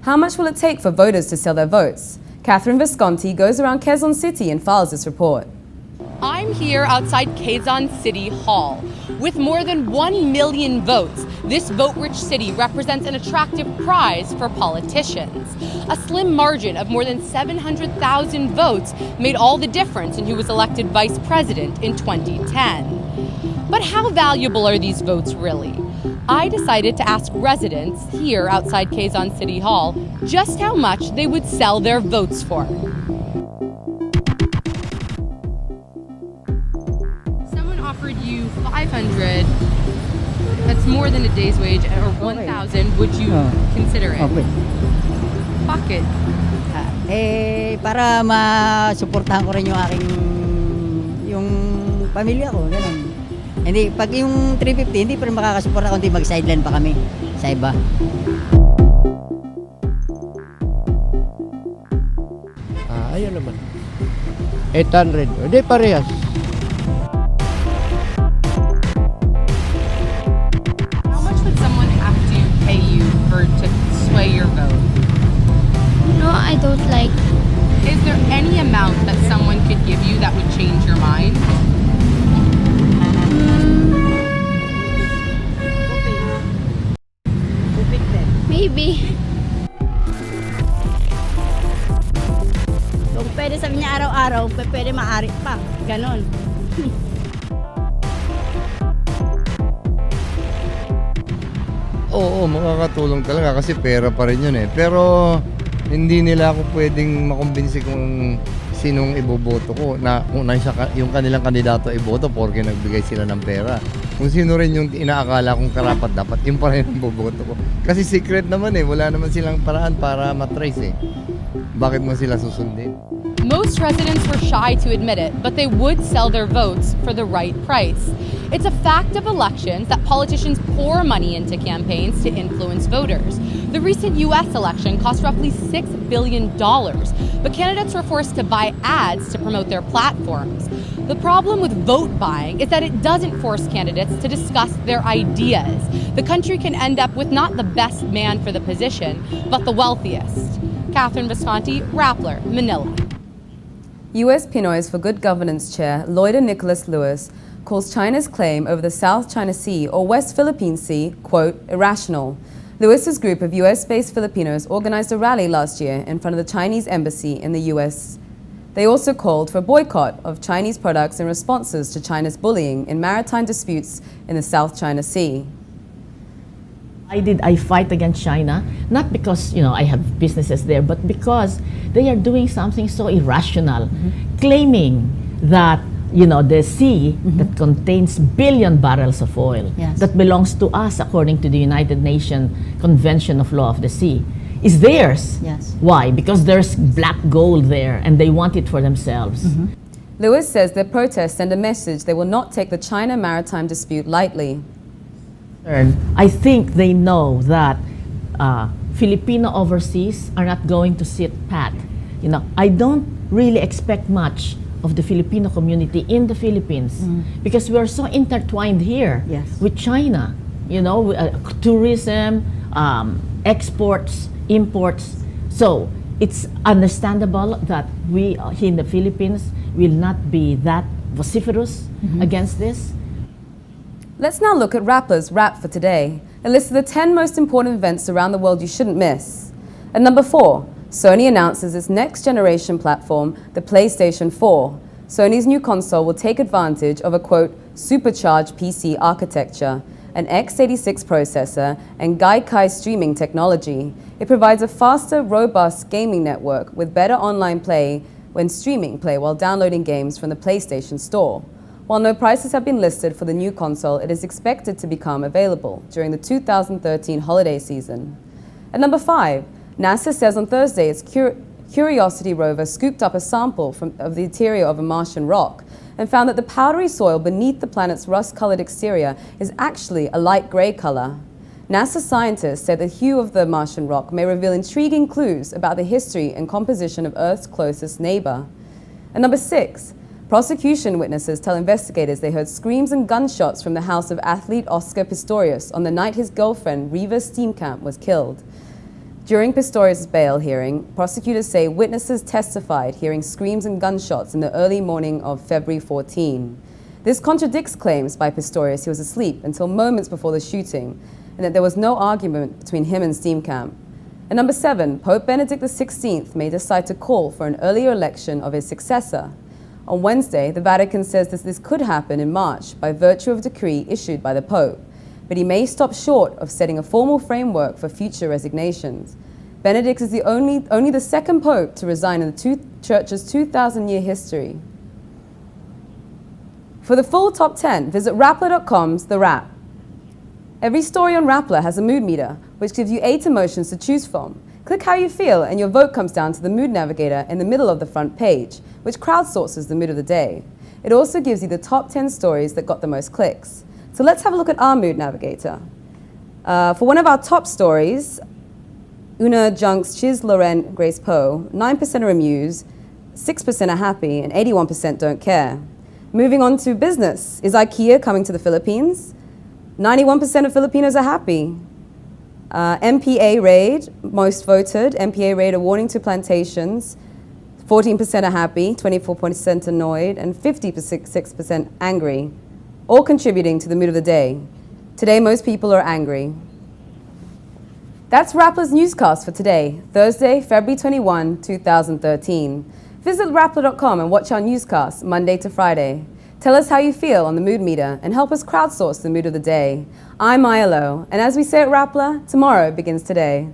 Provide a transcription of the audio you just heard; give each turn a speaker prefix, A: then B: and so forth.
A: How much will it take for voters to sell their votes? Catherine Visconti goes around Quezon City and files this report.
B: I'm here outside Quezon City Hall. With more than 1 million votes, this vote-rich city represents an attractive prize for politicians. A slim margin of more than 700,000 votes made all the difference in who was elected vice president in 2010. But how valuable are these votes really? I decided to ask residents here outside Quezon City Hall just how much they would sell their votes for. Someone offered you 500, that's more than a day's wage, or 1,000, would you consider it?
C: Okay.
B: Bakit?
C: Para masuportahan ko rin yung pamilya ko, ganun. Hindi, pag yung 350, hindi pa rin makakasuporta kundi mag-sideline pa kami sa iba.
D: Ayun naman. 800. Hindi parehas.
B: How much would someone have to pay you to sway your vote?
E: No, I don't like.
B: Is there any amount that someone could give you that would change your mind?
E: Maybe.
F: Kung pwede sa kanya araw-araw, pwede maaari pa. Ganon.
G: Oo, makakatulong talaga kasi pera pa rin yun eh. Pero hindi nila ako pwedeng makumbinsi kung sinong iboboto ko na kung yung kanilang kandidato iboto porque nagbigay sila ng pera. Kung sino rin yung inaakala kong karapat dapat, yung pa rin ang boboto ko. Kasi secret naman eh, wala naman silang paraan para matrace eh. Bakit mo sila susundin?
B: Most residents were shy to admit it, but they would sell their votes for the right price. It's a fact of elections that politicians pour money into campaigns to influence voters. The recent U.S. election cost roughly $6 billion, but candidates were forced to buy ads to promote their platforms. The problem with vote buying is that it doesn't force candidates to discuss their ideas. The country can end up with not the best man for the position, but the wealthiest. Catherine Visconti, Rappler, Manila.
A: U.S. Pinoy's for Good Governance Chair, Lloyd Nicholas Lewis, calls China's claim over the South China Sea or West Philippine Sea, quote, irrational. Lewis's group of US-based Filipinos organized a rally last year in front of the Chinese embassy in the US. They also called for a boycott of Chinese products in responses to China's bullying in maritime disputes in the South China Sea.
H: I fight against China, not because I have businesses there, but because they are doing something so irrational, claiming that the sea that contains billion barrels of oil that belongs to us according to the United Nations Convention of Law of the Sea is theirs.
F: Yes.
H: Why? Because there's black gold there and they want it for themselves.
A: Lewis says their protests send a message they will not take the China maritime dispute lightly.
H: I think they know that Filipino overseas are not going to sit pat. I don't really expect much of the Filipino community in the Philippines because we are so intertwined here with China. Tourism, exports, imports. So it's understandable that we here in the Philippines will not be that vociferous against this.
A: Let's now look at Rappler's Rap for today, a list of the 10 most important events around the world you shouldn't miss. At number 4, Sony announces its next generation platform, the PlayStation 4. Sony's new console will take advantage of a, quote, supercharged PC architecture, an x86 processor, and Gaikai streaming technology. It provides a faster, robust gaming network with better online play when streaming play while downloading games from the PlayStation Store. While no prices have been listed for the new console, it is expected to become available during the 2013 holiday season. At number 5, NASA says on Thursday its Curiosity rover scooped up a sample of the interior of a Martian rock and found that the powdery soil beneath the planet's rust-colored exterior is actually a light gray color. NASA scientists said the hue of the Martian rock may reveal intriguing clues about the history and composition of Earth's closest neighbor. At number 6, prosecution witnesses tell investigators they heard screams and gunshots from the house of athlete Oscar Pistorius on the night his girlfriend, Reva Steenkamp, was killed. During Pistorius' bail hearing, prosecutors say witnesses testified hearing screams and gunshots in the early morning of February 14. This contradicts claims by Pistorius he was asleep until moments before the shooting and that there was no argument between him and Steenkamp. And number 7, Pope Benedict XVI may decide to call for an earlier election of his successor. On Wednesday, the Vatican says this could happen in March by virtue of a decree issued by the Pope, but he may stop short of setting a formal framework for future resignations. Benedict is only the second Pope to resign in the Church's 2,000-year history. For the full top 10, visit Rappler.com's The Wrap. Every story on Rappler has a mood meter, which gives you 8 emotions to choose from. Click how you feel, and your vote comes down to the mood navigator in the middle of the front page, which crowdsources the mood of the day. It also gives you the top 10 stories that got the most clicks. So let's have a look at our mood navigator. For one of our top stories, Una Junk's Chiz Laurent Grace Poe, 9% are amused, 6% are happy, and 81% don't care. Moving on to business. Is IKEA coming to the Philippines? 91% of Filipinos are happy. MPA raid, most voted. MPA raid, a warning to plantations. 14% are happy, 24% annoyed, and 56% angry. All contributing to the mood of the day. Today, most people are angry. That's Rappler's newscast for today, Thursday, February 21, 2013. Visit Rappler.com and watch our newscasts Monday to Friday. Tell us how you feel on the mood meter and help us crowdsource the mood of the day. I'm Maya, and as we say at Rappler, tomorrow begins today.